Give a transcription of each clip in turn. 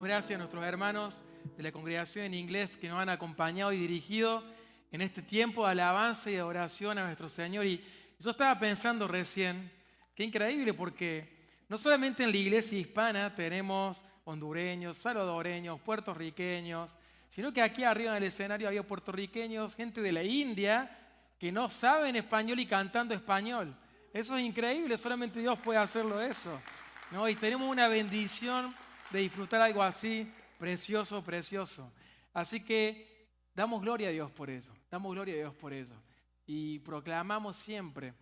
Gracias a nuestros hermanos de la congregación en inglés que nos han acompañado y dirigido en este tiempo de alabanza y de oración a nuestro Señor. Y yo estaba pensando recién, qué increíble, porque no solamente en la iglesia hispana tenemos hondureños, salvadoreños, puertorriqueños, sino que aquí arriba en el escenario había puertorriqueños, gente de la India que no saben español y cantando español. Eso es increíble, solamente Dios puede hacerlo eso, ¿no? Y tenemos una bendición de disfrutar algo así, precioso, precioso. Así que damos gloria a Dios por eso, damos gloria a Dios por eso. Y proclamamos siempre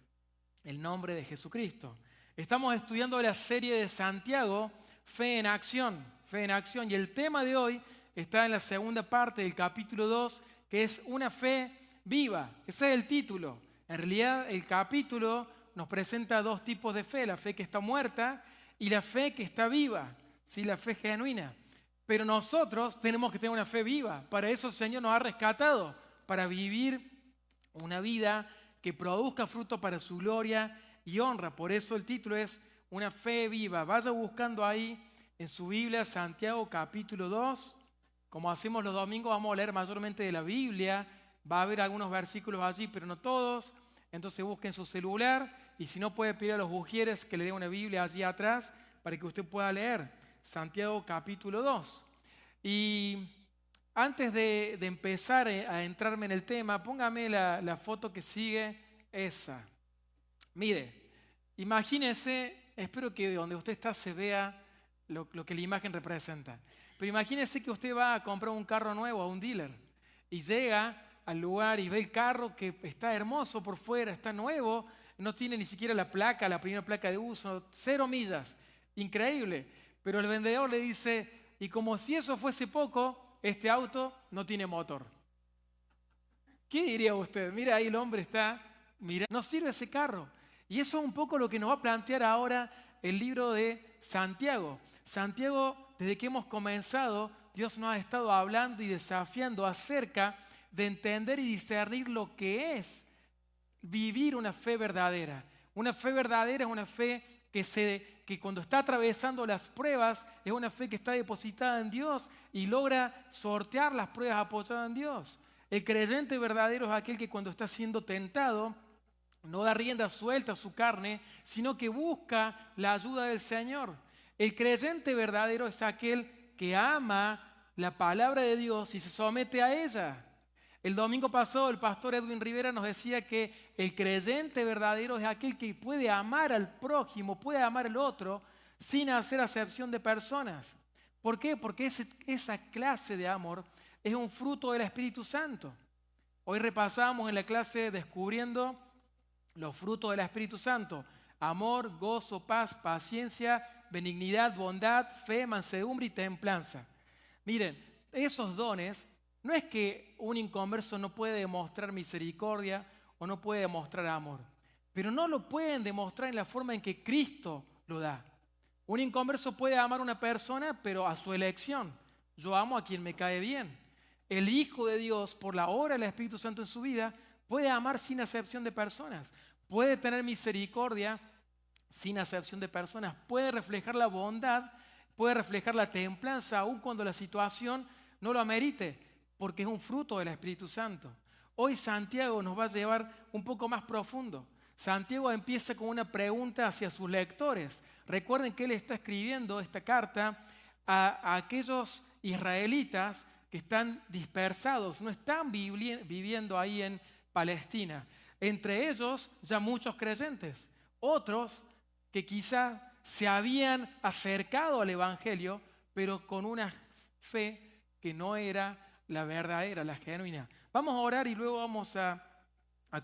el nombre de Jesucristo. Estamos estudiando la serie de Santiago, Fe en Acción, Fe en Acción. Y el tema de hoy está en la segunda parte del capítulo 2, que es una fe viva. Ese es el título. En realidad el capítulo nos presenta dos tipos de fe, la fe que está muerta y la fe que está viva. Sí, la fe genuina. Pero nosotros tenemos que tener una fe viva. Para eso el Señor nos ha rescatado, para vivir una vida que produzca fruto para su gloria y honra. Por eso el título es Una fe viva. Vaya buscando ahí en su Biblia Santiago capítulo 2. Como hacemos los domingos, vamos a leer mayormente de la Biblia. Va a haber algunos versículos allí, pero no todos. Entonces busquen su celular y si no puede pedir a los ujieres que le den una Biblia allí atrás para que usted pueda leer. Santiago capítulo 2. Y antes de empezar a entrarme en el tema, póngame la foto que sigue, esa. Mire, imagínese, espero que de donde usted está se vea lo que la imagen representa. Pero imagínese que usted va a comprar un carro nuevo a un dealer y llega al lugar y ve el carro que está hermoso por fuera, está nuevo, no tiene ni siquiera la placa, la primera placa de uso, 0 millas, increíble. Pero el vendedor le dice, y como si eso fuese poco, este auto no tiene motor. ¿Qué diría usted? Mira, ahí el hombre está, mira, no sirve ese carro. Y eso es un poco lo que nos va a plantear ahora el libro de Santiago. Santiago, desde que hemos comenzado, Dios nos ha estado hablando y desafiando acerca de entender y discernir lo que es vivir una fe verdadera. Una fe verdadera es una fe que cuando está atravesando las pruebas es una fe que está depositada en Dios y logra sortear las pruebas apoyadas en Dios. El creyente verdadero es aquel que cuando está siendo tentado no da rienda suelta a su carne, sino que busca la ayuda del Señor. El creyente verdadero es aquel que ama la palabra de Dios y se somete a ella. El domingo pasado el pastor Edwin Rivera nos decía que el creyente verdadero es aquel que puede amar al prójimo, puede amar al otro sin hacer acepción de personas. ¿Por qué? Porque esa clase de amor es un fruto del Espíritu Santo. Hoy repasamos en la clase descubriendo los frutos del Espíritu Santo: amor, gozo, paz, paciencia, benignidad, bondad, fe, mansedumbre y templanza. Miren, esos dones no es que un inconverso no puede demostrar misericordia o no puede demostrar amor, pero no lo pueden demostrar en la forma en que Cristo lo da. Un inconverso puede amar a una persona, pero a su elección. Yo amo a quien me cae bien. El Hijo de Dios, por la obra del Espíritu Santo en su vida, puede amar sin acepción de personas. Puede tener misericordia sin acepción de personas. Puede reflejar la bondad, puede reflejar la templanza, aun cuando la situación no lo amerite, porque es un fruto del Espíritu Santo. Hoy Santiago nos va a llevar un poco más profundo. Santiago empieza con una pregunta hacia sus lectores. Recuerden que él está escribiendo esta carta a aquellos israelitas que están dispersados, no están viviendo ahí en Palestina. Entre ellos ya muchos creyentes, otros que quizá se habían acercado al Evangelio, pero con una fe que no era la verdadera, la genuina. Vamos a orar y luego vamos a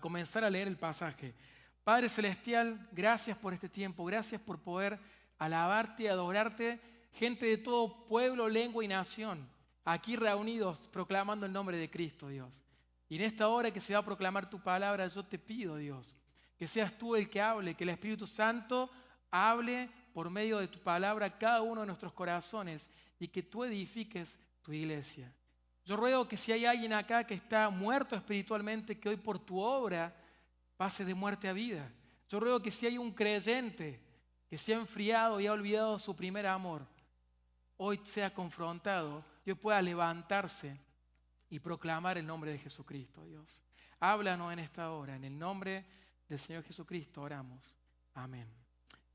comenzar a leer el pasaje. Padre Celestial, gracias por este tiempo, gracias por poder alabarte y adorarte, gente de todo pueblo, lengua y nación, aquí reunidos proclamando el nombre de Cristo, Dios. Y en esta hora que se va a proclamar tu palabra, yo te pido, Dios, que seas tú el que hable, que el Espíritu Santo hable por medio de tu palabra a cada uno de nuestros corazones y que tú edifiques tu iglesia. Yo ruego que si hay alguien acá que está muerto espiritualmente, que hoy por tu obra pase de muerte a vida. Yo ruego que si hay un creyente que se ha enfriado y ha olvidado su primer amor, hoy sea confrontado y hoy pueda levantarse y proclamar el nombre de Jesucristo, Dios. Háblanos en esta hora, en el nombre del Señor Jesucristo oramos. Amén.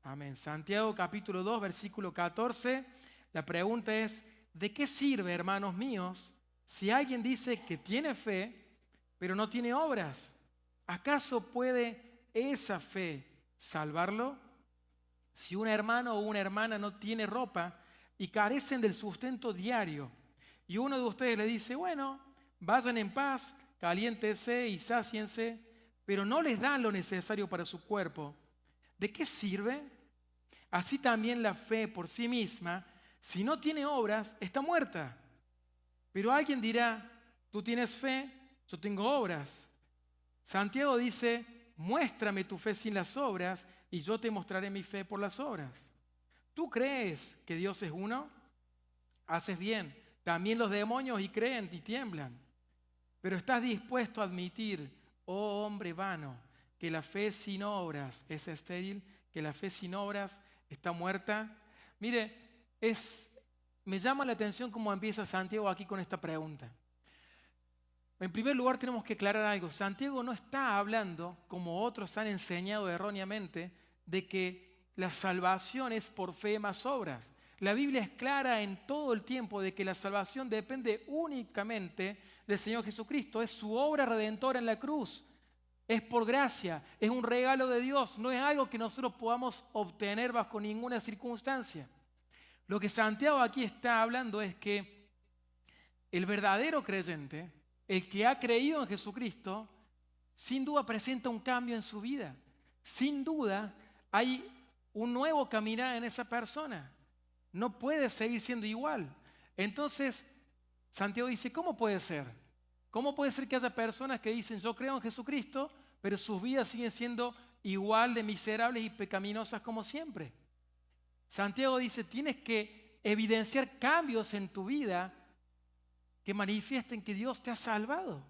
Amén. Santiago capítulo 2, versículo 14. La pregunta es, ¿de qué sirve, hermanos míos, si alguien dice que tiene fe, pero no tiene obras? ¿Acaso puede esa fe salvarlo? Si un hermano o una hermana no tiene ropa y carecen del sustento diario, y uno de ustedes le dice, bueno, vayan en paz, caliéntense y sáciense, pero no les dan lo necesario para su cuerpo, ¿de qué sirve? Así también la fe por sí misma, si no tiene obras, está muerta. Pero alguien dirá, tú tienes fe, yo tengo obras. Santiago dice, muéstrame tu fe sin las obras y yo te mostraré mi fe por las obras. ¿Tú crees que Dios es uno? Haces bien. También los demonios y creen y tiemblan. Pero estás dispuesto a admitir, oh hombre vano, que la fe sin obras es estéril, que la fe sin obras está muerta. Mire, me llama la atención cómo empieza Santiago aquí con esta pregunta. En primer lugar tenemos que aclarar algo. Santiago no está hablando, como otros han enseñado erróneamente, de que la salvación es por fe más obras. La Biblia es clara en todo el tiempo de que la salvación depende únicamente del Señor Jesucristo. Es su obra redentora en la cruz. Es por gracia, es un regalo de Dios. No es algo que nosotros podamos obtener bajo ninguna circunstancia. Lo que Santiago aquí está hablando es que el verdadero creyente, el que ha creído en Jesucristo, sin duda presenta un cambio en su vida. Sin duda hay un nuevo caminar en esa persona. No puede seguir siendo igual. Entonces, Santiago dice, ¿cómo puede ser? ¿Cómo puede ser que haya personas que dicen, yo creo en Jesucristo, pero sus vidas siguen siendo igual de miserables y pecaminosas como siempre? Santiago dice, tienes que evidenciar cambios en tu vida que manifiesten que Dios te ha salvado.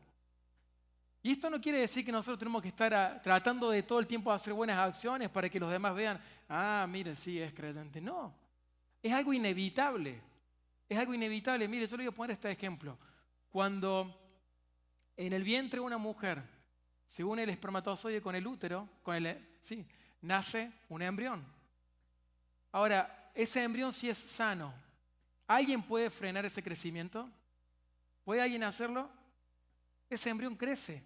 Y esto no quiere decir que nosotros tenemos que estar tratando de todo el tiempo hacer buenas acciones para que los demás vean, miren, sí, es creyente. No, es algo inevitable. Es algo inevitable. Mire, yo le voy a poner este ejemplo. Cuando en el vientre de una mujer se une el espermatozoide con el útero, nace un embrión. Ahora, ese embrión sí es sano. ¿Alguien puede frenar ese crecimiento? ¿Puede alguien hacerlo? Ese embrión crece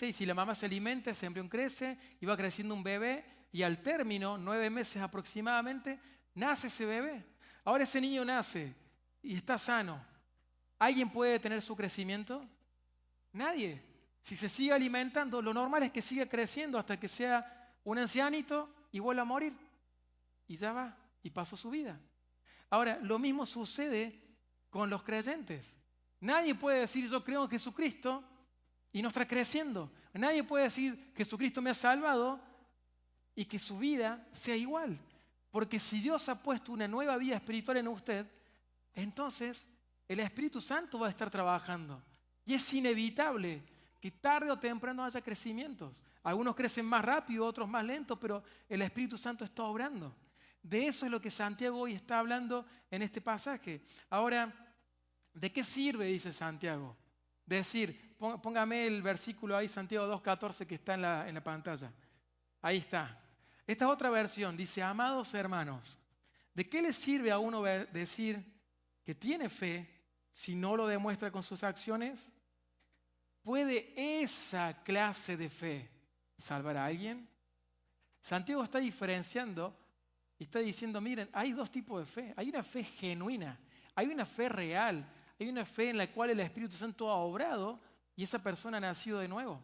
y si la mamá se alimenta, ese embrión crece y va creciendo un bebé y al término, 9 meses aproximadamente, nace ese bebé. Ahora ese niño nace y está sano. ¿Alguien puede detener su crecimiento? Nadie. Si se sigue alimentando, lo normal es que siga creciendo hasta que sea un ancianito y vuelva a morir. Y ya va, y pasó su vida. Ahora, lo mismo sucede con los creyentes. Nadie puede decir yo creo en Jesucristo y no está creciendo. Nadie puede decir Jesucristo me ha salvado y que su vida sea igual. Porque si Dios ha puesto una nueva vida espiritual en usted, entonces el Espíritu Santo va a estar trabajando. Y es inevitable que tarde o temprano haya crecimientos. Algunos crecen más rápido, otros más lento, pero el Espíritu Santo está obrando. De eso es lo que Santiago hoy está hablando en este pasaje. Ahora, ¿de qué sirve, dice Santiago? Decir, póngame el versículo ahí, Santiago 2:14, que está en la pantalla. Ahí está. Esta es otra versión, dice, amados hermanos, ¿de qué le sirve a uno decir que tiene fe si no lo demuestra con sus acciones? ¿Puede esa clase de fe salvar a alguien? Santiago está diferenciando y está diciendo, miren, hay dos tipos de fe. Hay una fe genuina, hay una fe real, hay una fe en la cual el Espíritu Santo ha obrado y esa persona ha nacido de nuevo.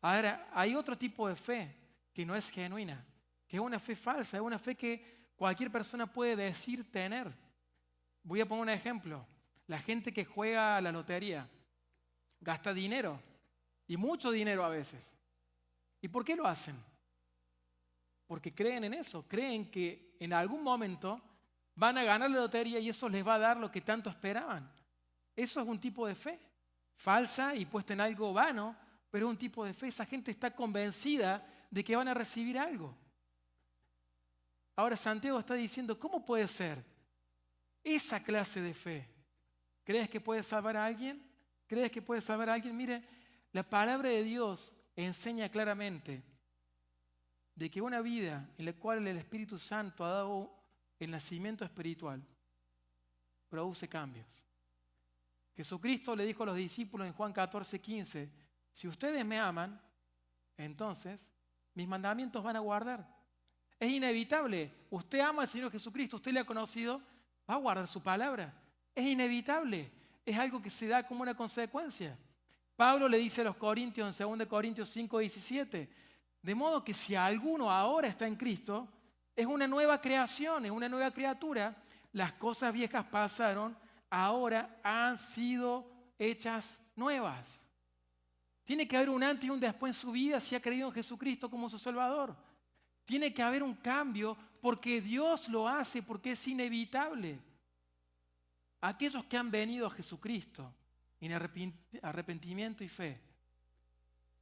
Ahora, hay otro tipo de fe que no es genuina, que es una fe falsa, es una fe que cualquier persona puede decir tener. Voy a poner un ejemplo. La gente que juega a la lotería gasta dinero, y mucho dinero a veces. ¿Y por qué lo hacen? Porque creen en eso, creen que en algún momento van a ganar la lotería y eso les va a dar lo que tanto esperaban. Eso es un tipo de fe, falsa y puesta en algo vano, pero es un tipo de fe. Esa gente está convencida de que van a recibir algo. Ahora Santiago está diciendo, ¿cómo puede ser Esa clase de fe. ¿Crees que puede salvar a alguien? ¿Crees que puede salvar a alguien? Mire, la palabra de Dios enseña claramente de que una vida en la cual el Espíritu Santo ha dado el nacimiento espiritual produce cambios. Jesucristo le dijo a los discípulos en Juan 14:15, si ustedes me aman, entonces mis mandamientos van a guardar. Es inevitable. Usted ama al Señor Jesucristo, usted le ha conocido, va a guardar su palabra. Es inevitable. Es algo que se da como una consecuencia. Pablo le dice a los Corintios en 2 Corintios 5:17, de modo que si alguno ahora está en Cristo, es una nueva creación, es una nueva criatura. Las cosas viejas pasaron, ahora han sido hechas nuevas. Tiene que haber un antes y un después en su vida si ha creído en Jesucristo como su Salvador. Tiene que haber un cambio porque Dios lo hace, porque es inevitable. Aquellos que han venido a Jesucristo en arrepentimiento y fe,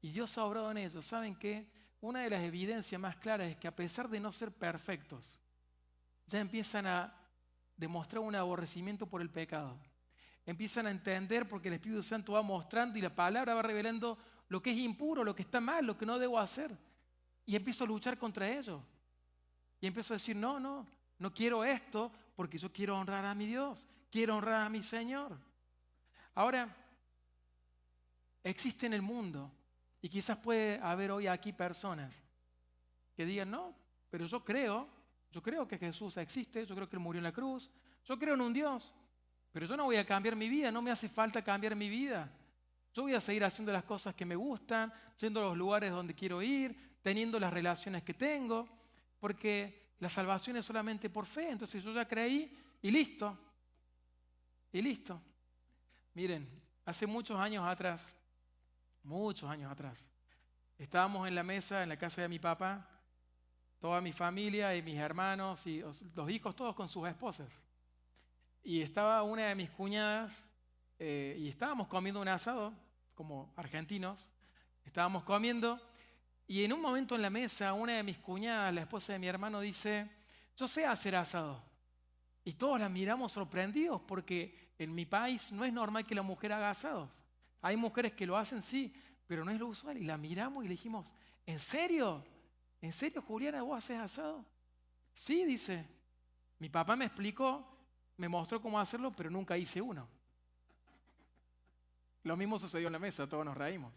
y Dios ha obrado en ellos, ¿saben qué? Una de las evidencias más claras es que a pesar de no ser perfectos, ya empiezan a demostrar un aborrecimiento por el pecado. Empiezan a entender porque el Espíritu Santo va mostrando y la palabra va revelando lo que es impuro, lo que está mal, lo que no debo hacer. Y empiezo a luchar contra ello. Y empiezo a decir, no quiero esto porque yo quiero honrar a mi Dios, quiero honrar a mi Señor. Ahora, existe en el mundo, y quizás puede haber hoy aquí personas que digan, no, pero yo creo que Jesús existe, yo creo que Él murió en la cruz, yo creo en un Dios, pero yo no voy a cambiar mi vida, no me hace falta cambiar mi vida. Yo voy a seguir haciendo las cosas que me gustan, yendo a los lugares donde quiero ir, teniendo las relaciones que tengo, porque la salvación es solamente por fe. Entonces yo ya creí y listo. Y listo. Miren, hace muchos años atrás, estábamos en la mesa en la casa de mi papá, toda mi familia y mis hermanos y los hijos, todos con sus esposas. Y estaba una de mis cuñadas y estábamos comiendo un asado, como argentinos, estábamos comiendo y en un momento en la mesa una de mis cuñadas, la esposa de mi hermano, dice, yo sé hacer asado. Y todos la miramos sorprendidos porque en mi país no es normal que la mujer haga asados. Hay mujeres que lo hacen, sí, pero no es lo usual. Y la miramos y le dijimos, ¿en serio? ¿En serio, Juliana, vos haces asado? Sí, dice. Mi papá me explicó, me mostró cómo hacerlo, pero nunca hice uno. Lo mismo sucedió en la mesa, todos nos reímos.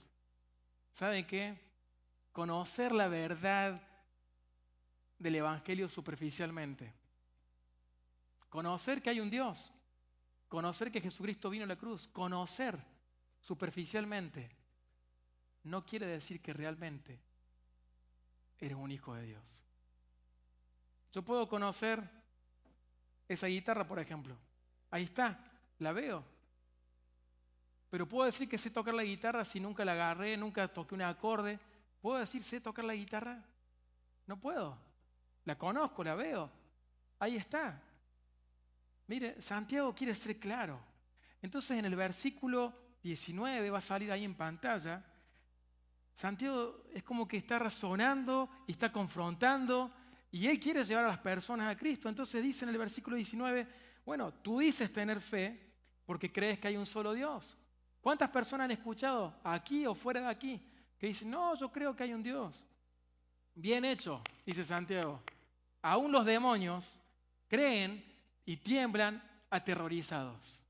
¿Saben qué? Conocer la verdad del Evangelio superficialmente. Conocer que hay un Dios. Conocer que Jesucristo vino a la cruz. Conocer superficialmente no quiere decir que realmente eres un hijo de Dios. Yo puedo conocer esa guitarra, por ejemplo. Ahí está, la veo. Pero puedo decir que sé tocar la guitarra si nunca la agarré, nunca toqué un acorde. ¿Puedo decir sé tocar la guitarra? No puedo. La conozco, la veo. Ahí está. Mire, Santiago quiere ser claro. Entonces en el versículo 19 va a salir ahí en pantalla. Santiago es como que está razonando y está confrontando y él quiere llevar a las personas a Cristo. Entonces dice en el versículo 19, bueno, tú dices tener fe porque crees que hay un solo Dios. ¿Cuántas personas han escuchado aquí o fuera de aquí que dicen, no, yo creo que hay un Dios? Bien hecho, dice Santiago. Aún los demonios creen y tiemblan aterrorizados.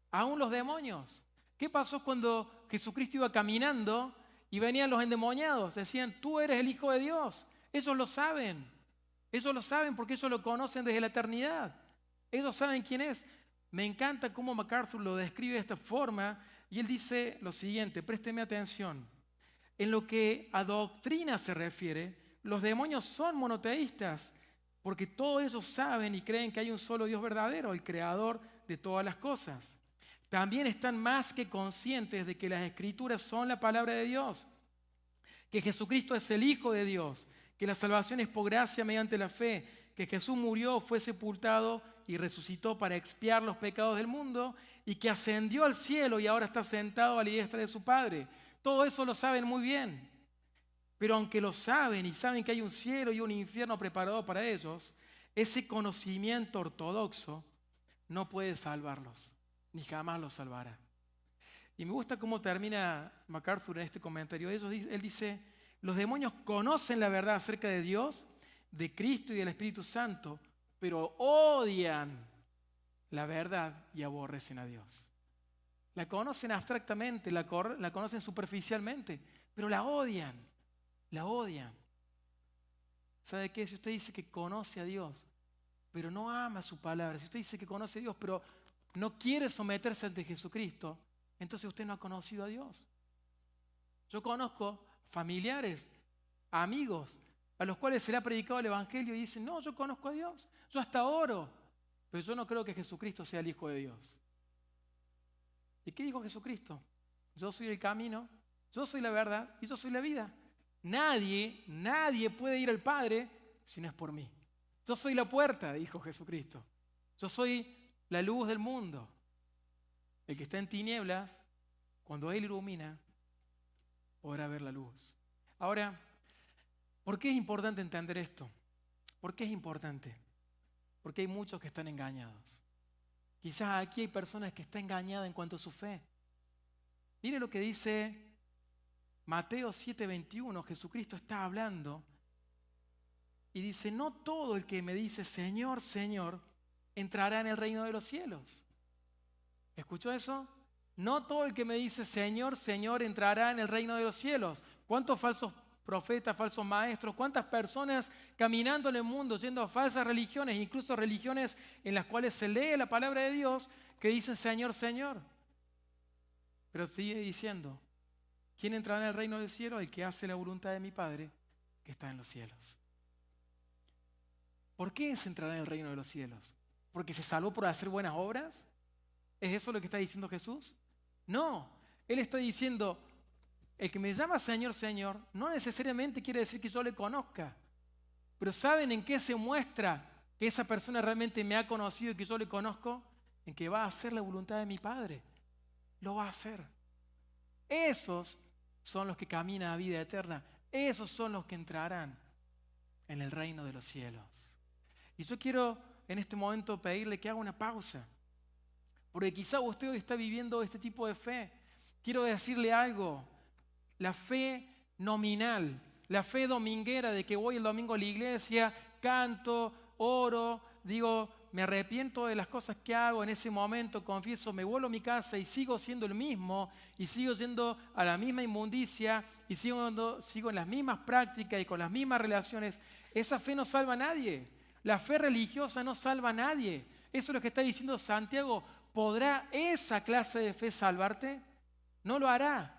Aún los demonios. ¿Qué pasó cuando Jesucristo iba caminando y venían los endemoniados? Decían, tú eres el Hijo de Dios. Ellos lo saben. Ellos lo saben porque ellos lo conocen desde la eternidad. Ellos saben quién es. Me encanta cómo MacArthur lo describe de esta forma y él dice lo siguiente, présteme atención. En lo que a doctrina se refiere, los demonios son monoteístas porque todos ellos saben y creen que hay un solo Dios verdadero, el creador de todas las cosas. También están más que conscientes de que las Escrituras son la palabra de Dios, que Jesucristo es el Hijo de Dios, que la salvación es por gracia mediante la fe, que Jesús murió, fue sepultado y resucitó para expiar los pecados del mundo y que ascendió al cielo y ahora está sentado a la diestra de su Padre. Todo eso lo saben muy bien. Pero aunque lo saben y saben que hay un cielo y un infierno preparado para ellos, ese conocimiento ortodoxo no puede salvarlos, ni jamás los salvará. Y me gusta cómo termina MacArthur en este comentario. Él dice, los demonios conocen la verdad acerca de Dios, de Cristo y del Espíritu Santo, pero odian la verdad y aborrecen a Dios. La conocen abstractamente, la conocen superficialmente, pero la odian, la odian. ¿Sabe qué? Si usted dice que conoce a Dios, pero no ama su palabra, si usted dice que conoce a Dios, pero no quiere someterse ante Jesucristo, entonces usted no ha conocido a Dios. Yo conozco familiares, amigos, a los cuales se le ha predicado el Evangelio y dicen, no, yo conozco a Dios, yo hasta oro, pero yo no creo que Jesucristo sea el Hijo de Dios. ¿Y qué dijo Jesucristo? Yo soy el camino, yo soy la verdad y yo soy la vida. Nadie puede ir al Padre si no es por mí. Yo soy la puerta, dijo Jesucristo. Yo soy la luz del mundo. El que está en tinieblas, cuando Él ilumina, podrá ver la luz. Ahora, ¿por qué es importante entender esto? ¿Por qué es importante? Porque hay muchos que están engañados. Quizás aquí hay personas que están engañadas en cuanto a su fe. Mire lo que dice Mateo 7:21. Jesucristo está hablando y dice, no todo el que me dice Señor, Señor, entrará en el reino de los cielos. ¿Escuchó eso? No todo el que me dice Señor, Señor, entrará en el reino de los cielos. ¿Cuántos falsos profetas, falsos maestros, cuántas personas caminando en el mundo, yendo a falsas religiones, incluso religiones en las cuales se lee la palabra de Dios, que dicen Señor, Señor? Pero sigue diciendo, ¿quién entrará en el reino del cielo? El que hace la voluntad de mi Padre que está en los cielos. ¿Por qué se entrará en el reino de los cielos? ¿Porque se salvó por hacer buenas obras? ¿Es eso lo que está diciendo Jesús? No, Él está diciendo, el que me llama Señor, Señor, no necesariamente quiere decir que yo le conozca. Pero ¿saben en qué se muestra que esa persona realmente me ha conocido y que yo le conozco? En que va a hacer la voluntad de mi Padre. Lo va a hacer. Esos son los que caminan a vida eterna. Esos son los que entrarán en el reino de los cielos. Y yo quiero en este momento pedirle que haga una pausa. Porque quizá usted hoy está viviendo este tipo de fe. Quiero decirle algo. La fe nominal, la fe dominguera de que voy el domingo a la iglesia, canto, oro, digo, me arrepiento de las cosas que hago en ese momento, confieso, me vuelvo a mi casa y sigo siendo el mismo y sigo yendo a la misma inmundicia y sigo en las mismas prácticas y con las mismas relaciones. Esa fe no salva a nadie. La fe religiosa no salva a nadie. Eso es lo que está diciendo Santiago. ¿Podrá esa clase de fe salvarte? No lo hará.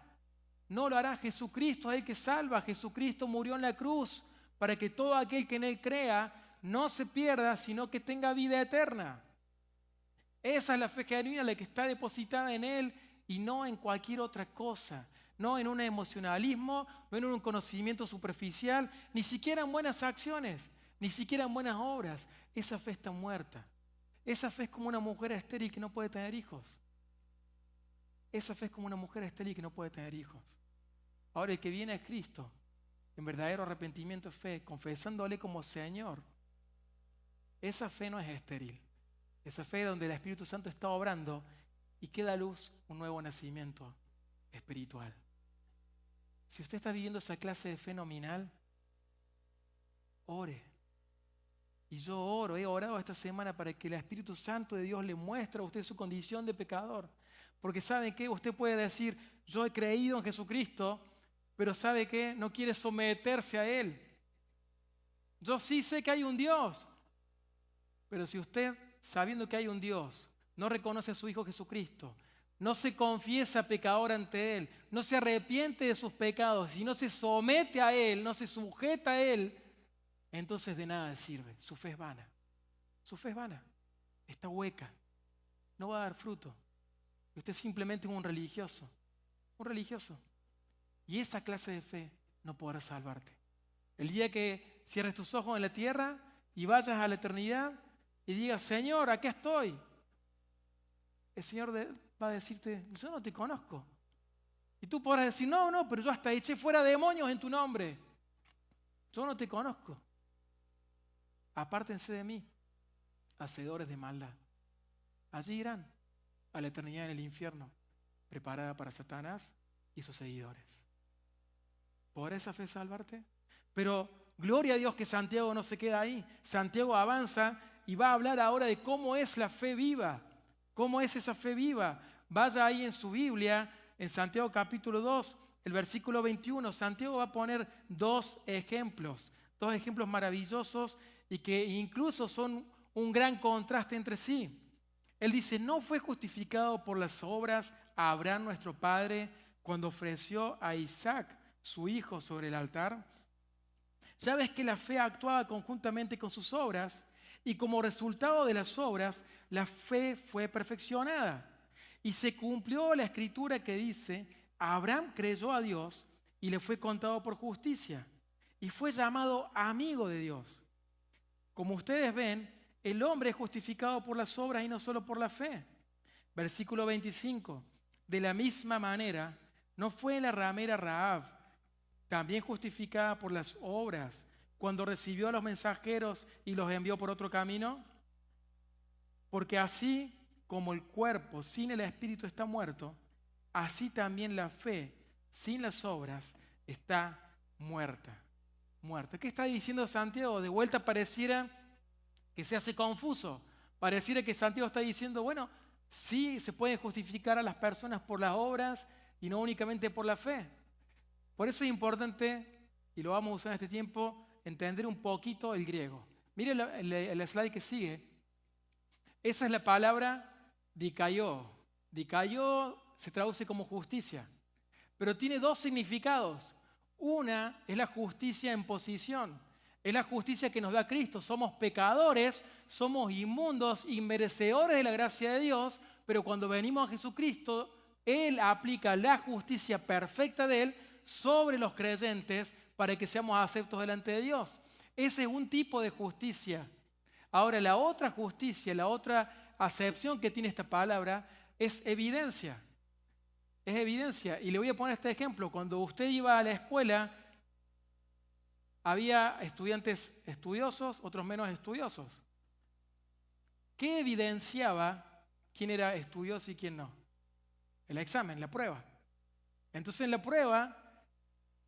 No lo hará. Jesucristo es el que salva. Jesucristo murió en la cruz para que todo aquel que en Él crea no se pierda, sino que tenga vida eterna. Esa es la fe genuina, la que está depositada en Él y no en cualquier otra cosa. No en un emocionalismo, no en un conocimiento superficial, ni siquiera en buenas acciones, ni siquiera en buenas obras. Esa fe está muerta. Esa fe es como una mujer estéril que no puede tener hijos. Esa fe es como una mujer estéril que no puede tener hijos. Ahora, el que viene a Cristo, en verdadero arrepentimiento de fe, confesándole como Señor, esa fe no es estéril. Esa fe es donde el Espíritu Santo está obrando y queda a luz un nuevo nacimiento espiritual. Si usted está viviendo esa clase de fe nominal, ore. Y yo oro, he orado esta semana para que el Espíritu Santo de Dios le muestre a usted su condición de pecador. Porque ¿sabe qué? Usted puede decir, yo he creído en Jesucristo, pero ¿sabe qué? No quiere someterse a Él. Yo sí sé que hay un Dios, pero si usted, sabiendo que hay un Dios, no reconoce a su Hijo Jesucristo, no se confiesa pecador ante Él, no se arrepiente de sus pecados y no se somete a Él, no se sujeta a Él, entonces de nada sirve. Su fe es vana. Su fe es vana. Está hueca. No va a dar fruto. Usted simplemente es un religioso. Un religioso. Y esa clase de fe no podrá salvarte. El día que cierres tus ojos en la tierra y vayas a la eternidad y digas, Señor, aquí estoy. El Señor va a decirte, yo no te conozco. Y tú podrás decir, no, pero yo hasta eché fuera demonios en tu nombre. Yo no te conozco. Apártense de mí, hacedores de maldad. allí irán a la eternidad en el infierno, preparada para Satanás y sus seguidores. ¿Podrá esa fe salvarte? Pero gloria a Dios que Santiago no se queda ahí. Santiago avanza y va a hablar ahora de cómo es la fe viva. ¿Cómo es esa fe viva? Vaya ahí en su Biblia, en Santiago capítulo 2, el versículo 21. Santiago va a poner dos ejemplos maravillosos y que incluso son un gran contraste entre sí. Él dice, ¿no fue justificado por las obras a Abraham nuestro padre cuando ofreció a Isaac, su hijo, sobre el altar? Ya ves que la fe actuaba conjuntamente con sus obras y como resultado de las obras, la fe fue perfeccionada. Y se cumplió la escritura que dice, Abraham creyó a Dios y le fue contado por justicia y fue llamado amigo de Dios. Como ustedes ven, el hombre es justificado por las obras y no solo por la fe. Versículo 25. De la misma manera, ¿no fue la ramera Rahab también justificada por las obras cuando recibió a los mensajeros y los envió por otro camino? Porque así como el cuerpo sin el espíritu está muerto, así también la fe sin las obras está muerta. Muerta. ¿Qué está diciendo Santiago? De vuelta pareciera que se hace confuso. Pareciera que Santiago está diciendo, bueno, sí se pueden justificar a las personas por las obras y no únicamente por la fe. Por eso es importante, y lo vamos a usar en este tiempo, entender un poquito el griego. Mire el slide que sigue. Esa es la palabra dikaiō. Dikaiō se traduce como justicia, pero tiene dos significados. Una es la justicia en posición. Es la justicia que nos da Cristo. Somos pecadores, somos inmundos, inmerecedores de la gracia de Dios, pero cuando venimos a Jesucristo, Él aplica la justicia perfecta de Él sobre los creyentes para que seamos aceptos delante de Dios. Ese es un tipo de justicia. Ahora, la otra justicia, la otra acepción que tiene esta palabra es evidencia. Es evidencia. Y le voy a poner este ejemplo. Cuando usted iba a la escuela, había estudiantes estudiosos, otros menos estudiosos. ¿Qué evidenciaba quién era estudioso y quién no? El examen, la prueba. Entonces en la prueba,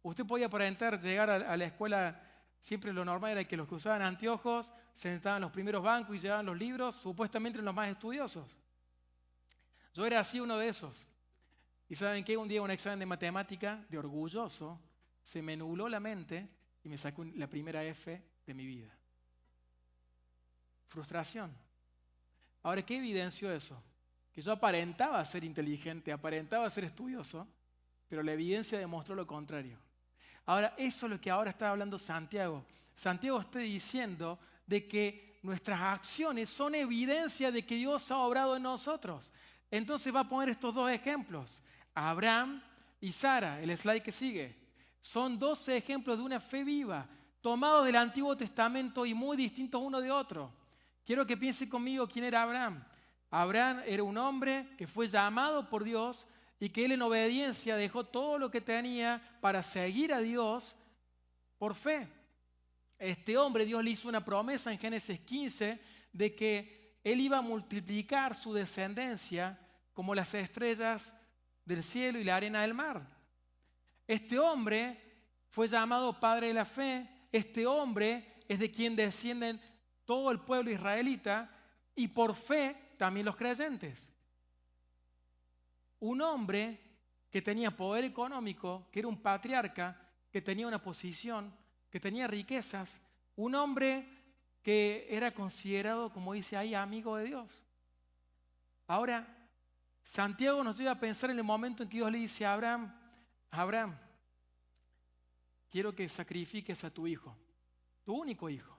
usted podía aparentar llegar a la escuela, siempre lo normal era que los que usaban anteojos se sentaban en los primeros bancos y llevaban los libros, supuestamente los más estudiosos. Yo era así uno de esos. Y ¿saben qué? Un día un examen de matemática, de orgulloso, se me nubló la mente y me sacó la primera F de mi vida. Frustración. Ahora, ¿qué evidenció eso? Que yo aparentaba ser inteligente, aparentaba ser estudioso, pero la evidencia demostró lo contrario. Ahora, eso es lo que ahora está hablando Santiago. Santiago está diciendo de que nuestras acciones son evidencia de que Dios ha obrado en nosotros. Entonces va a poner estos dos ejemplos. Abraham y Sara, el slide que sigue. Son 12 ejemplos de una fe viva, tomados del Antiguo Testamento y muy distintos uno de otro. Quiero que piense conmigo quién era Abraham. Abraham era un hombre que fue llamado por Dios y que él en obediencia dejó todo lo que tenía para seguir a Dios por fe. Este hombre, Dios le hizo una promesa en Génesis 15 de que él iba a multiplicar su descendencia como las estrellas del cielo y la arena del mar. Este hombre fue llamado padre de la fe. Este hombre es de quien descienden todo el pueblo israelita y por fe también los creyentes. Un hombre que tenía poder económico, que era un patriarca, que tenía una posición, que tenía riquezas. Un hombre que era considerado, como dice ahí, amigo de Dios. Ahora, Santiago nos lleva a pensar en el momento en que Dios le dice a Abraham, Abraham, quiero que sacrifiques a tu hijo, tu único hijo.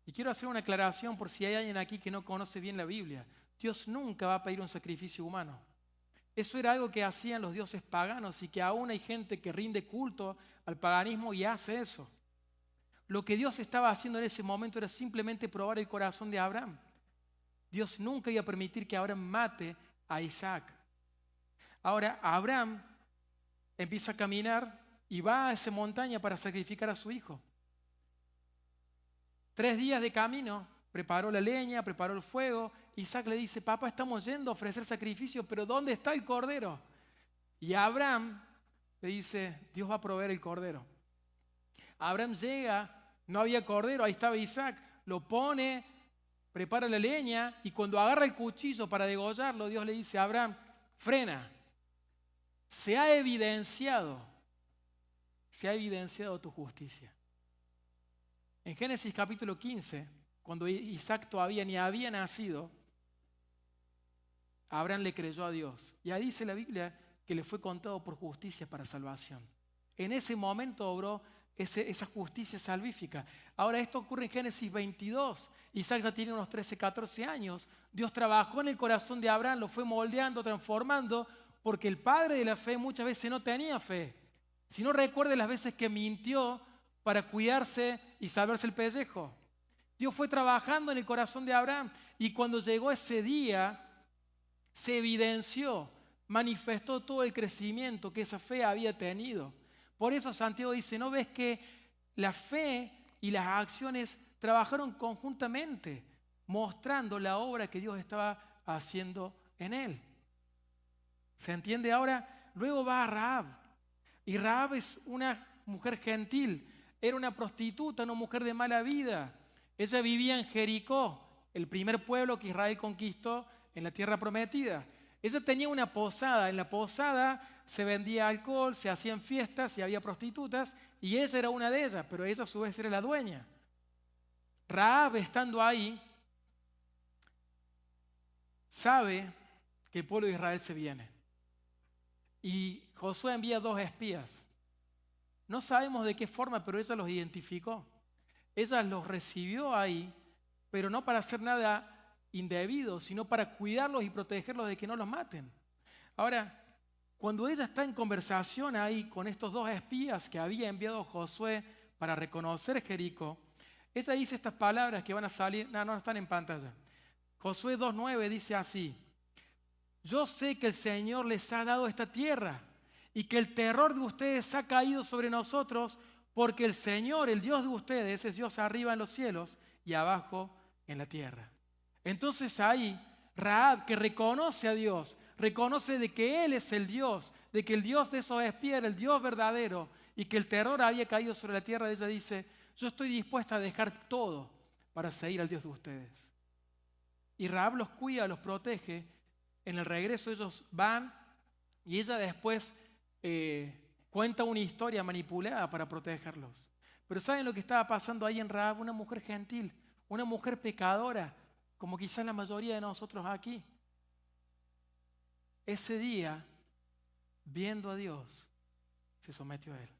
Y quiero hacer una aclaración por si hay alguien aquí que no conoce bien la Biblia. Dios nunca va a pedir un sacrificio humano. Eso era algo que hacían los dioses paganos y que aún hay gente que rinde culto al paganismo y hace eso. Lo que Dios estaba haciendo en ese momento era simplemente probar el corazón de Abraham. Dios nunca iba a permitir que Abraham mate a Isaac. Ahora, Abraham empieza a caminar y va a esa montaña para sacrificar a su hijo. 3 días de camino preparó la leña, preparó el fuego. Isaac le dice, papá, estamos yendo a ofrecer sacrificio, pero ¿dónde está el cordero? Y Abraham le dice, Dios va a proveer el cordero. Abraham llega, no había cordero, ahí estaba Isaac, lo pone, prepara la leña y cuando agarra el cuchillo para degollarlo, Dios le dice a Abraham, frena. Se ha evidenciado tu justicia. En Génesis capítulo 15, cuando Isaac todavía ni había nacido, Abraham le creyó a Dios. Y ahí dice la Biblia que le fue contado por justicia para salvación. En ese momento obró esa justicia salvífica. Ahora esto ocurre en Génesis 22. Isaac ya tiene unos 13, 14 años. Dios trabajó en el corazón de Abraham, lo fue moldeando, transformando, porque el padre de la fe muchas veces no tenía fe. Si no recuerde las veces que mintió para cuidarse y salvarse el pellejo. Dios fue trabajando en el corazón de Abraham y cuando llegó ese día se evidenció, manifestó todo el crecimiento que esa fe había tenido. Por eso Santiago dice, ¿no ves que la fe y las acciones trabajaron conjuntamente, mostrando la obra que Dios estaba haciendo en él? ¿Se entiende ahora? Luego va a Rahab. Y Rahab es una mujer gentil. Era una prostituta, una mujer de mala vida. Ella vivía en Jericó, el primer pueblo que Israel conquistó en la tierra prometida. Ella tenía una posada. En la posada se vendía alcohol, se hacían fiestas y había prostitutas. Y ella era una de ellas, pero ella a su vez era la dueña. Rahab, estando ahí, sabe que el pueblo de Israel se viene. Y Josué envía 2 espías. No sabemos de qué forma, pero ella los identificó. Ella los recibió ahí, pero no para hacer nada indebido, sino para cuidarlos y protegerlos de que no los maten. Ahora, cuando ella está en conversación ahí con estos 2 espías que había enviado Josué para reconocer Jericó, ella dice estas palabras que van a salir, no están en pantalla. Josué 2:9 dice así: yo sé que el Señor les ha dado esta tierra y que el terror de ustedes ha caído sobre nosotros porque el Señor, el Dios de ustedes, es Dios arriba en los cielos y abajo en la tierra. Entonces ahí Rahab, que reconoce a Dios, reconoce de que Él es el Dios, de que el Dios de esos espías era el Dios verdadero y que el terror había caído sobre la tierra, ella dice, yo estoy dispuesta a dejar todo para seguir al Dios de ustedes. Y Rahab los cuida, los protege. En el regreso ellos van y ella después cuenta una historia manipulada para protegerlos. Pero ¿saben lo que estaba pasando ahí en Rahab? Una mujer gentil, una mujer pecadora, como quizás la mayoría de nosotros aquí. Ese día, viendo a Dios, se sometió a Él.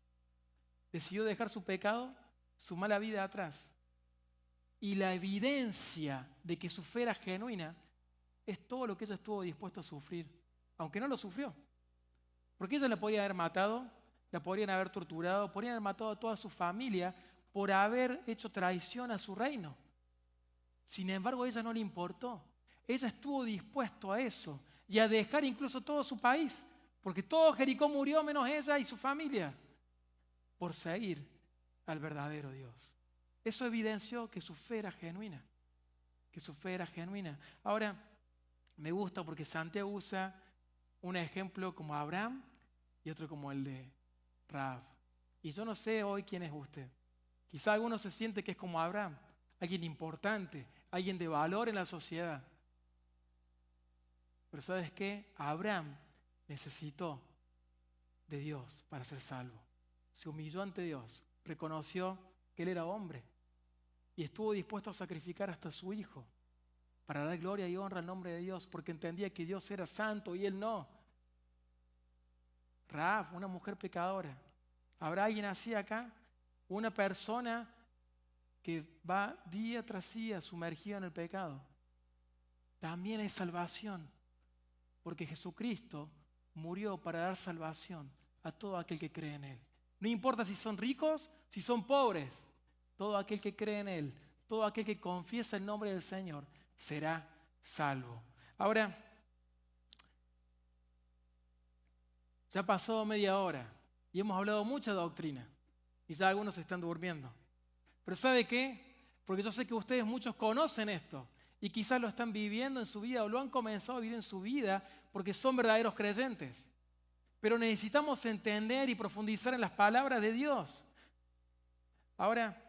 Decidió dejar su pecado, su mala vida atrás. Y la evidencia de que su fe era genuina es todo lo que ella estuvo dispuesta a sufrir, aunque no lo sufrió. Porque ella la podrían haber matado, la podrían haber torturado, podrían haber matado a toda su familia por haber hecho traición a su reino. Sin embargo, a ella no le importó. Ella estuvo dispuesta a eso y a dejar incluso todo su país, porque todo Jericó murió menos ella y su familia, por seguir al verdadero Dios. Eso evidenció que su fe era genuina, que su fe era genuina. Ahora, me gusta porque Santiago usa un ejemplo como Abraham y otro como el de Rahab. Y yo no sé hoy quién es usted. Quizá alguno se siente que es como Abraham, alguien importante, alguien de valor en la sociedad. Pero ¿sabes qué? Abraham necesitó de Dios para ser salvo. Se humilló ante Dios, reconoció que él era hombre y estuvo dispuesto a sacrificar hasta su hijo para dar gloria y honra al nombre de Dios, porque entendía que Dios era santo y él no. Rahab, una mujer pecadora. ¿Habrá alguien así acá? Una persona que va día tras día sumergida en el pecado. También hay salvación, porque Jesucristo murió para dar salvación a todo aquel que cree en Él. No importa si son ricos, si son pobres, todo aquel que cree en Él, todo aquel que confiesa el nombre del Señor, será salvo. Ahora, ya pasó media hora y hemos hablado mucha doctrina y ya algunos se están durmiendo. Pero ¿sabe qué? porque yo sé que ustedes muchos conocen esto y quizás lo están viviendo en su vida o lo han comenzado a vivir en su vida porque son verdaderos creyentes. Pero necesitamos entender y profundizar en las palabras de Dios. Ahora,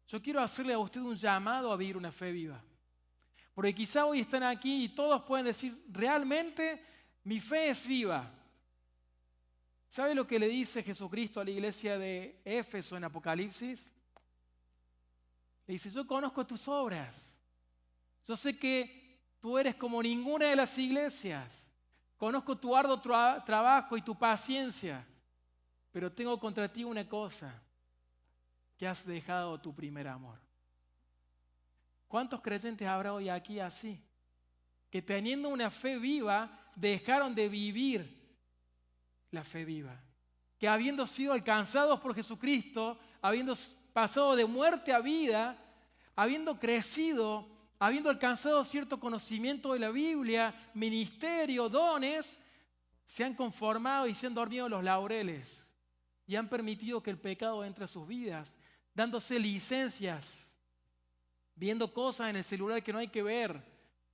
yo quiero hacerle a usted un llamado a vivir una fe viva. Porque quizá hoy están aquí y todos pueden decir, realmente mi fe es viva. ¿Sabe lo que le dice Jesucristo a la iglesia de Éfeso en Apocalipsis? Le dice, yo conozco tus obras. Yo sé que tú eres como ninguna de las iglesias. Conozco tu arduo trabajo y tu paciencia. Pero tengo contra ti una cosa, que has dejado tu primer amor. ¿Cuántos creyentes habrá hoy aquí así? Que teniendo una fe viva, dejaron de vivir la fe viva. Que habiendo sido alcanzados por Jesucristo, habiendo pasado de muerte a vida, habiendo crecido, habiendo alcanzado cierto conocimiento de la Biblia, ministerio, dones, se han conformado y se han dormido en los laureles y han permitido que el pecado entre a sus vidas, dándose licencias, viendo cosas en el celular que no hay que ver,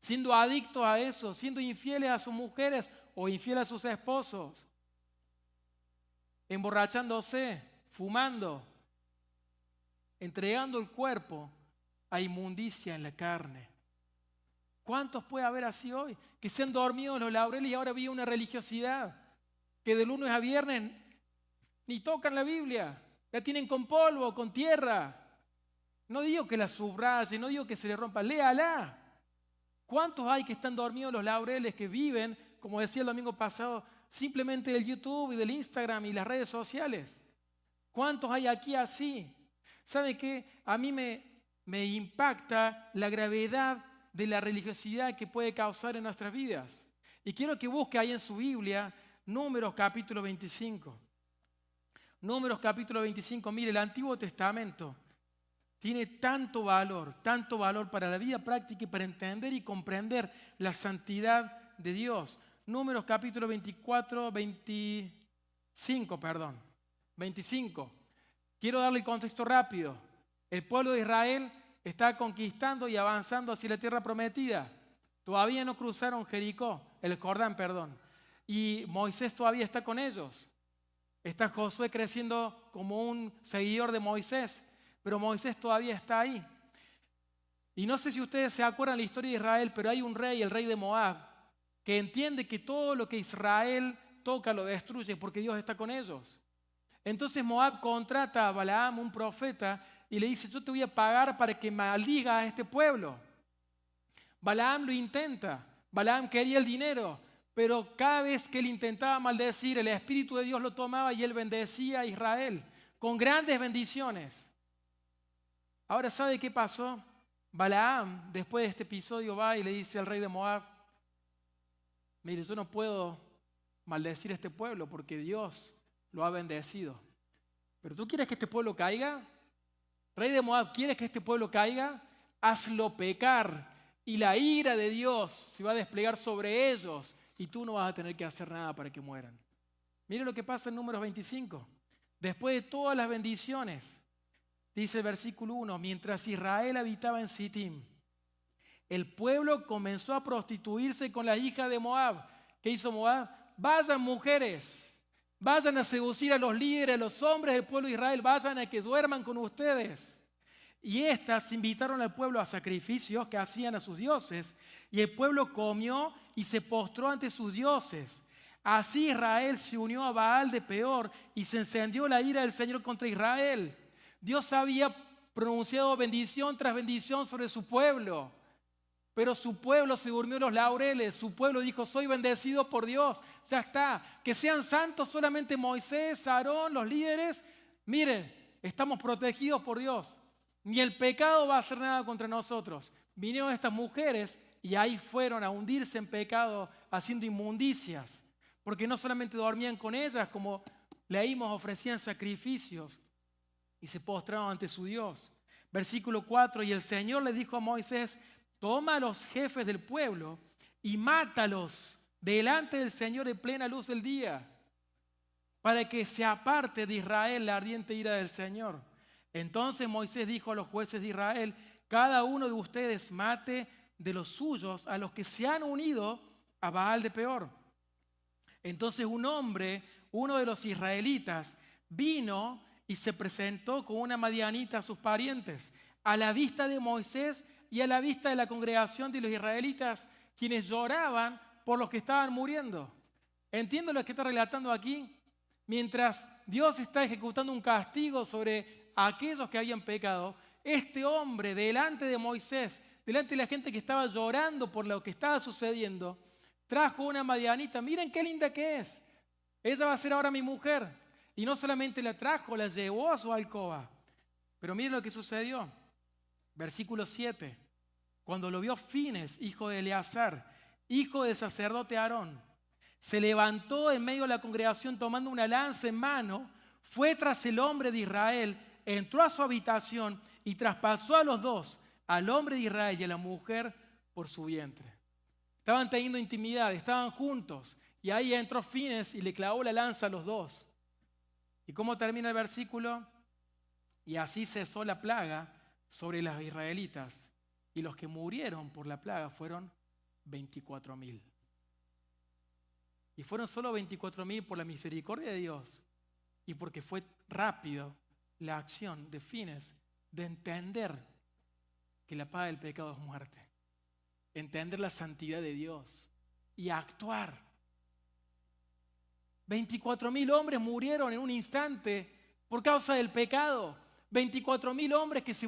siendo adictos a eso, siendo infieles a sus mujeres o infieles a sus esposos, emborrachándose, fumando, entregando el cuerpo a inmundicia en la carne. ¿Cuántos puede haber así hoy? Que se han dormido en los laureles y ahora viven una religiosidad que de lunes a viernes ni tocan la Biblia, la tienen con polvo, con tierra. No digo que la subraye, no digo que se le rompa, léala. ¿Cuántos hay que están dormidos en los laureles, que viven, como decía el domingo pasado, simplemente del YouTube y del Instagram y las redes sociales? ¿Cuántos hay aquí así? ¿Sabe qué? A mí me impacta la gravedad de la religiosidad que puede causar en nuestras vidas. Y quiero que busque ahí en su Biblia Números capítulo 25. Números capítulo 25. Mire, el Antiguo Testamento tiene tanto valor para la vida práctica y para entender y comprender la santidad de Dios. Números capítulo 25. Quiero darle el contexto rápido. El pueblo de Israel está conquistando y avanzando hacia la tierra prometida. Todavía no cruzaron Jericó, el Jordán, perdón. Y Moisés todavía está con ellos. Está Josué creciendo como un seguidor de Moisés, pero Moisés todavía está ahí. Y no sé si ustedes se acuerdan la historia de Israel, pero hay un rey, el rey de Moab, que entiende que todo lo que Israel toca lo destruye porque Dios está con ellos. Entonces Moab contrata a Balaam, un profeta, y le dice, yo te voy a pagar para que maldigas a este pueblo. Balaam lo intenta. Balaam quería el dinero, pero cada vez que él intentaba maldecir, el Espíritu de Dios lo tomaba y él bendecía a Israel con grandes bendiciones. Ahora, ¿sabe qué pasó? Balaam, después de este episodio, va y le dice al rey de Moab, mire, yo no puedo maldecir a este pueblo porque Dios lo ha bendecido. ¿Pero tú quieres que este pueblo caiga? Rey de Moab, ¿quieres que este pueblo caiga? Hazlo pecar y la ira de Dios se va a desplegar sobre ellos y tú no vas a tener que hacer nada para que mueran. Mire lo que pasa en Números 25. Después de todas las bendiciones, dice el versículo 1, mientras Israel habitaba en Sitim, el pueblo comenzó a prostituirse con la hija de Moab. ¿Qué hizo Moab? Vayan mujeres, vayan a seducir a los líderes, a los hombres del pueblo de Israel, vayan a que duerman con ustedes. Y estas invitaron al pueblo a sacrificios que hacían a sus dioses, y el pueblo comió y se postró ante sus dioses. Así Israel se unió a Baal de Peor y se encendió la ira del Señor contra Israel. Dios había pronunciado bendición tras bendición sobre su pueblo, pero su pueblo se durmió en los laureles. Su pueblo dijo, soy bendecido por Dios, ya está. Que sean santos solamente Moisés, Aarón, los líderes. Miren, estamos protegidos por Dios. Ni el pecado va a hacer nada contra nosotros. Vinieron estas mujeres y ahí fueron a hundirse en pecado, haciendo inmundicias. Porque no solamente dormían con ellas, como leímos, ofrecían sacrificios y se postraron ante su Dios. Versículo 4, y el Señor le dijo a Moisés, toma a los jefes del pueblo y mátalos delante del Señor en plena luz del día, para que se aparte de Israel la ardiente ira del Señor. Entonces Moisés dijo a los jueces de Israel, cada uno de ustedes mate de los suyos a los que se han unido a Baal de Peor. Entonces un hombre, uno de los israelitas, vino y se presentó con una madianita a sus parientes, a la vista de Moisés y a la vista de la congregación de los israelitas, quienes lloraban por los que estaban muriendo. ¿Entiendo lo que está relatando aquí? Mientras Dios está ejecutando un castigo sobre aquellos que habían pecado, este hombre delante de Moisés, delante de la gente que estaba llorando por lo que estaba sucediendo, trajo una madianita. Miren qué linda que es. Ella va a ser ahora mi mujer. Y no solamente la trajo, la llevó a su alcoba. Pero miren lo que sucedió. Versículo 7. Cuando lo vio Fines, hijo de Eleazar, hijo del sacerdote Aarón, se levantó en medio de la congregación tomando una lanza en mano, fue tras el hombre de Israel, entró a su habitación y traspasó a los dos, al hombre de Israel y a la mujer, por su vientre. Estaban teniendo intimidad, estaban juntos, y ahí entró Fines y le clavó la lanza a los dos. ¿Y cómo termina el versículo? Y así cesó la plaga sobre los israelitas, y los que murieron por la plaga fueron 24,000. Y fueron solo 24,000 por la misericordia de Dios y porque fue rápido la acción de Fines de entender que la paga del pecado es muerte, entender la santidad de Dios y actuar. 24,000 hombres murieron en un instante por causa del pecado. 24,000 hombres que se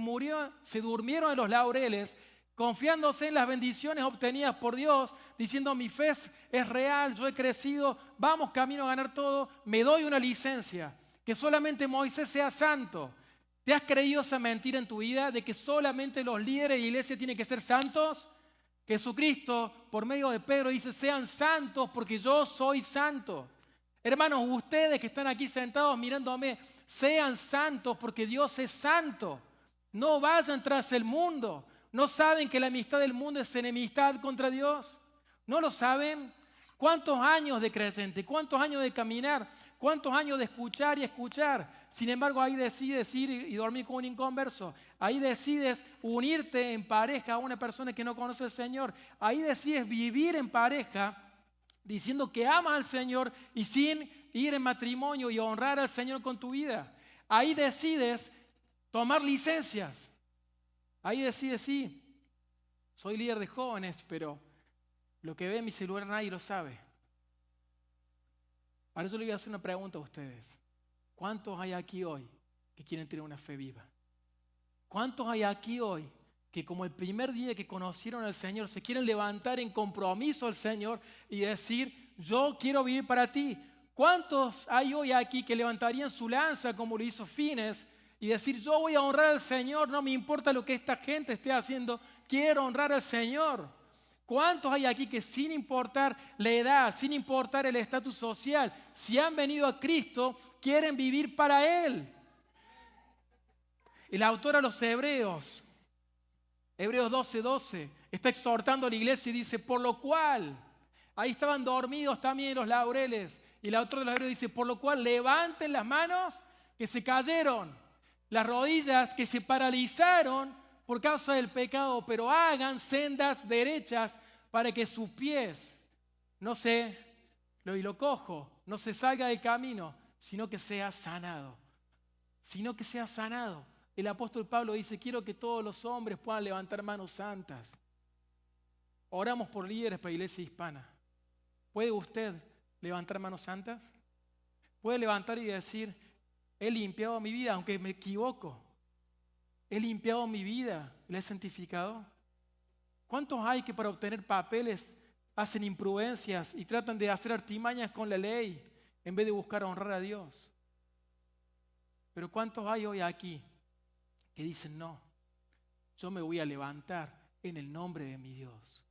durmieron en los laureles, confiándose en las bendiciones obtenidas por Dios, diciendo mi fe es real, yo he crecido, vamos camino a ganar todo, me doy una licencia, que solamente Moisés sea santo. ¿Te has creído esa mentira en tu vida de que solamente los líderes de la iglesia tienen que ser santos? Jesucristo, por medio de Pedro, dice, sean santos porque yo soy santo. Hermanos, ustedes que están aquí sentados mirándome, sean santos porque Dios es santo. No vayan tras el mundo. ¿No saben que la amistad del mundo es enemistad contra Dios? ¿No lo saben? ¿Cuántos años de creyente? ¿Cuántos años de caminar? ¿Cuántos años de escuchar y escuchar? Sin embargo, ahí decides ir y dormir con un inconverso. Ahí decides unirte en pareja a una persona que no conoce al Señor. Ahí decides vivir en pareja diciendo que amas al Señor y sin ir en matrimonio y honrar al Señor con tu vida. Ahí decides tomar licencias. Ahí decides, sí, soy líder de jóvenes, pero lo que ve en mi celular nadie lo sabe. Ahora yo le voy a hacer una pregunta a ustedes. ¿Cuántos hay aquí hoy que quieren tener una fe viva? ¿Cuántos hay aquí hoy que como el primer día que conocieron al Señor se quieren levantar en compromiso al Señor y decir, yo quiero vivir para ti? ¿Cuántos hay hoy aquí que levantarían su lanza como lo hizo Fines y decir, yo voy a honrar al Señor, no me importa lo que esta gente esté haciendo, quiero honrar al Señor? ¿Cuántos hay aquí que sin importar la edad, sin importar el estatus social, si han venido a Cristo, quieren vivir para Él? El autor a los Hebreos, Hebreos 12:12, está exhortando a la iglesia y dice, por lo cual, ahí estaban dormidos también los laureles, y el autor de los Hebreos dice, por lo cual levanten las manos que se cayeron, las rodillas que se paralizaron por causa del pecado, pero hagan sendas derechas para que sus pies no se lo cojo, no se salga del camino, sino que sea sanado. Sino que sea sanado. El apóstol Pablo dice, quiero que todos los hombres puedan levantar manos santas. Oramos por líderes para la iglesia hispana. ¿Puede usted levantar manos santas? ¿Puede levantar y decir, he limpiado mi vida, aunque me equivoco? He limpiado mi vida, la he santificado. ¿Cuántos hay que para obtener papeles hacen imprudencias y tratan de hacer artimañas con la ley en vez de buscar honrar a Dios? Pero ¿cuántos hay hoy aquí que dicen, no, yo me voy a levantar en el nombre de mi Dios?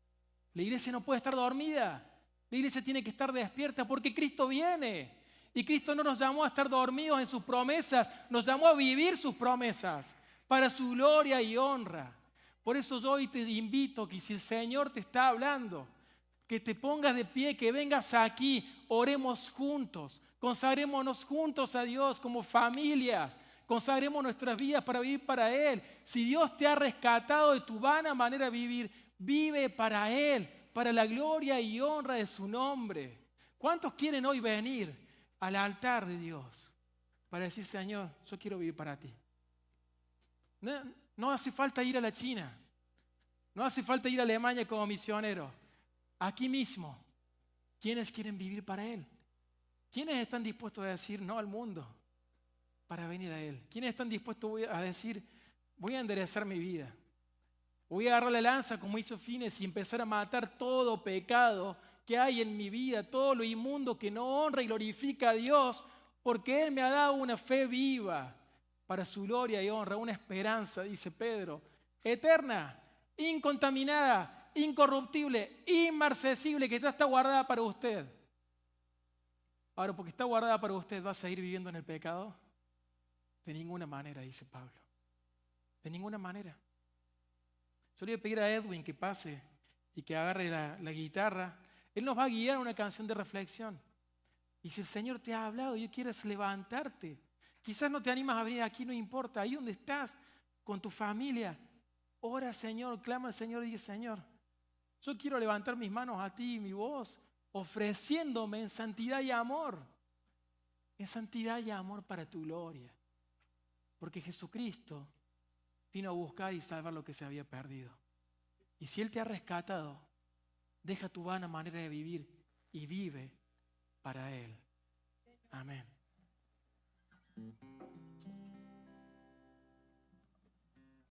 La iglesia no puede estar dormida, la iglesia tiene que estar despierta porque Cristo viene. Y Cristo no nos llamó a estar dormidos en sus promesas, nos llamó a vivir sus promesas para su gloria y honra. Por eso yo hoy te invito que si el Señor te está hablando, que te pongas de pie, que vengas aquí, oremos juntos, consagrémonos juntos a Dios como familias, Consagremos nuestras vidas para vivir para Él. Si Dios te ha rescatado de tu vana manera de vivir, vive para Él, para la gloria y honra de su nombre. ¿Cuántos quieren hoy venir al altar de Dios para decir, Señor, yo quiero vivir para ti? No hace falta ir a la China. No hace falta ir a Alemania como misionero. Aquí mismo, ¿quiénes quieren vivir para Él? ¿Quiénes están dispuestos a decir no al mundo para venir a Él? ¿Quiénes están dispuestos a decir, voy a enderezar mi vida? Voy a agarrar la lanza como hizo Fines y empezar a matar todo pecado que hay en mi vida, todo lo inmundo que no honra y glorifica a Dios, porque Él me ha dado una fe viva para su gloria y honra, una esperanza, dice Pedro, eterna, incontaminada, incorruptible, inmarcesible, que ya está guardada para usted. Ahora, porque está guardada para usted, ¿va a seguir viviendo en el pecado? De ninguna manera, dice Pablo. De ninguna manera. Yo le voy a pedir a Edwin que pase y que agarre la guitarra. Él nos va a guiar a una canción de reflexión. Y si el Señor te ha hablado y quieres levantarte, quizás no te animas a venir aquí, no importa, ahí donde estás, con tu familia, ora al Señor, clama al Señor y dice, Señor, yo quiero levantar mis manos a ti y mi voz, ofreciéndome en santidad y amor para tu gloria. Porque Jesucristo vino a buscar y salvar lo que se había perdido. Y si Él te ha rescatado, deja tu vana manera de vivir y vive para Él. Amén.